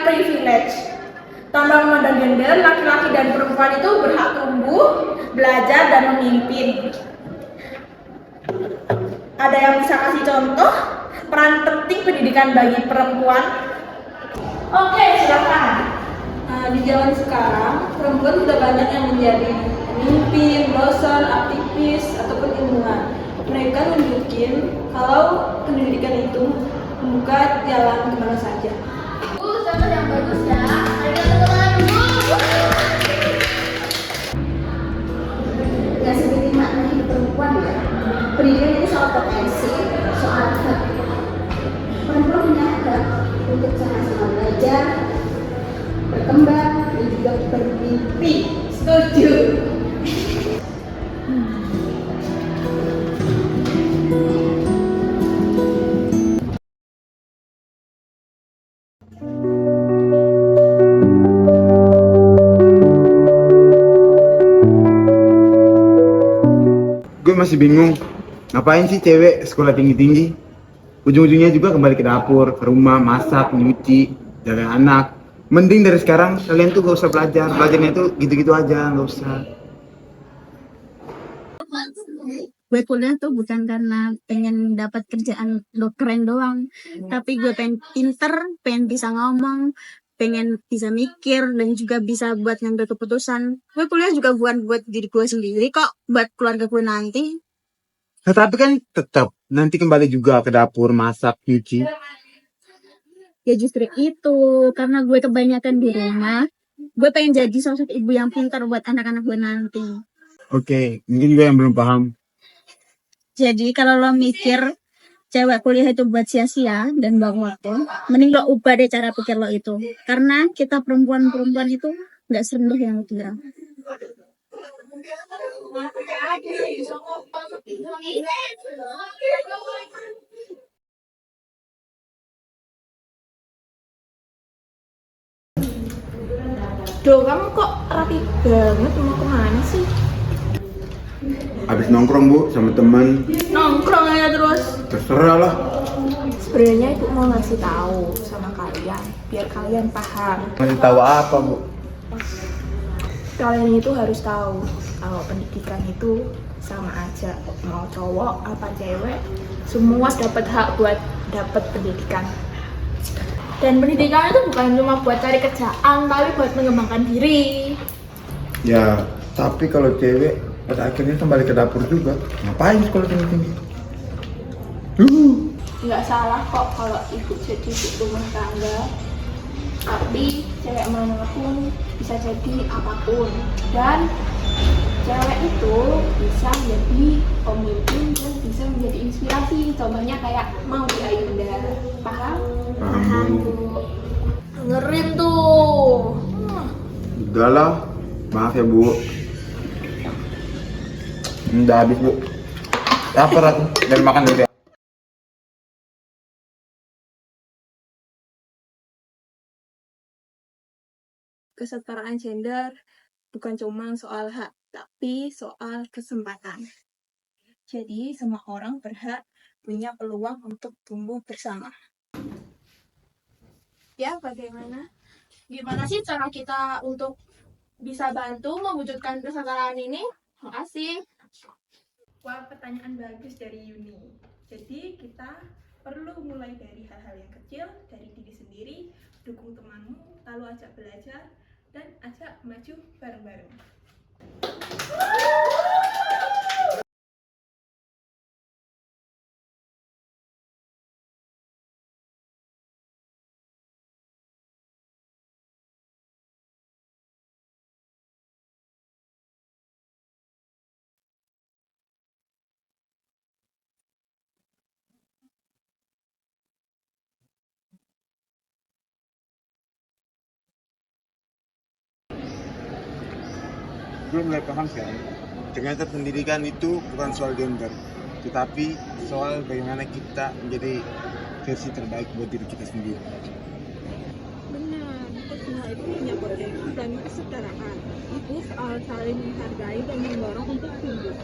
privilege. Tanpa memandang gender, laki-laki dan perempuan itu berhak tumbuh, belajar, dan memimpin. Ada yang bisa kasih contoh peran penting pendidikan bagi perempuan? Oke, silakan. Di zaman sekarang, perempuan sudah banyak yang menjadi pemimpin, dosen, aktivis, ataupun ilmuwan. Mereka nunjukin kalau pendidikan itu membuka jalan kemana saja. Contoh yang bagus ya. Ayo tepuk tangan dulu. Gak seperti makna hidup perempuan ya. Pendidikan itu soal potensi, soal hak. Perempuan punya hak untuk sama-sama belajar, berkembang, dan juga bermimpi. Setuju. Gue masih bingung, ngapain sih cewek sekolah tinggi-tinggi? Ujung-ujungnya juga kembali ke dapur, ke rumah, masak, nyuci, jaga anak. Mending dari sekarang kalian tuh gak usah belajar, belajarnya tuh gitu-gitu aja, gak usah. Gue kuliah tuh bukan karena pengen dapat kerjaan keren doang, tapi gue pengen pinter, pengen bisa ngomong, pengen bisa mikir, dan juga bisa buat ngambil keputusan. Gue kuliah juga bukan buat diri gue sendiri kok, buat keluarga gue nanti. Nah, tapi kan tetap nanti kembali juga ke dapur, masak, nyuci. Ya justru itu, karena gue kebanyakan di rumah, gue pengen jadi sosok ibu yang pintar buat anak-anak gue nanti. Oke, mungkin juga yang belum paham. Jadi kalau lo mikir cewek kuliah itu buat sia-sia dan buang waktu, mending lo ubah deh cara pikir lo itu. Karena kita perempuan-perempuan itu nggak serendah yang lo kira. Duh, kamu kok rapi banget, mau kemana sih? Habis nongkrong bu, sama teman. Nongkrong aja terus. Terserah lah. Sebenarnya ibu mau ngasih tahu sama kalian, biar kalian paham. Masih tahu apa bu? Kalian itu harus tahu kalau pendidikan itu sama aja, mau cowok apa cewek, semua dapat hak buat dapat pendidikan. Dan pendidikan itu bukan cuma buat cari kerjaan, tapi buat mengembangkan diri. Ya, tapi kalau cewek pada akhirnya kembali ke dapur juga. Ngapain sekolah tinggi-tinggi? Nggak salah kok kalau ibu jadi ibu rumah tangga, tapi cewek manapun bisa jadi apapun, dan cewek itu bisa menjadi pemimpin dan bisa menjadi inspirasi. Contohnya kayak Maudy Ayunda. Paham? Paham bu. Dengerin tuh. Udahlah, maaf ya bu. Udah habis bu. Lapar aku, dan makan dulu ya. Kesetaraan gender bukan cuma soal hak, tapi soal kesempatan. Jadi semua orang berhak punya peluang untuk tumbuh bersama. Ya, bagaimana? Gimana sih cara kita untuk bisa bantu mewujudkan kesetaraan ini? Makasih. Wah, pertanyaan bagus dari Yuni. Jadi kita perlu mulai dari hal-hal yang kecil, dari diri sendiri, dukung temanmu, lalu ajak belajar, dan ajak maju bareng-bareng. Gue mulai paham sekarang. Ternyata pendidikan itu bukan soal gender, tetapi soal bagaimana kita menjadi versi terbaik buat diri kita sendiri. Benar, semua itu punya potensi dan kesetaraan. Itu soal saling menghargai dan mendorong untuk tumbuh.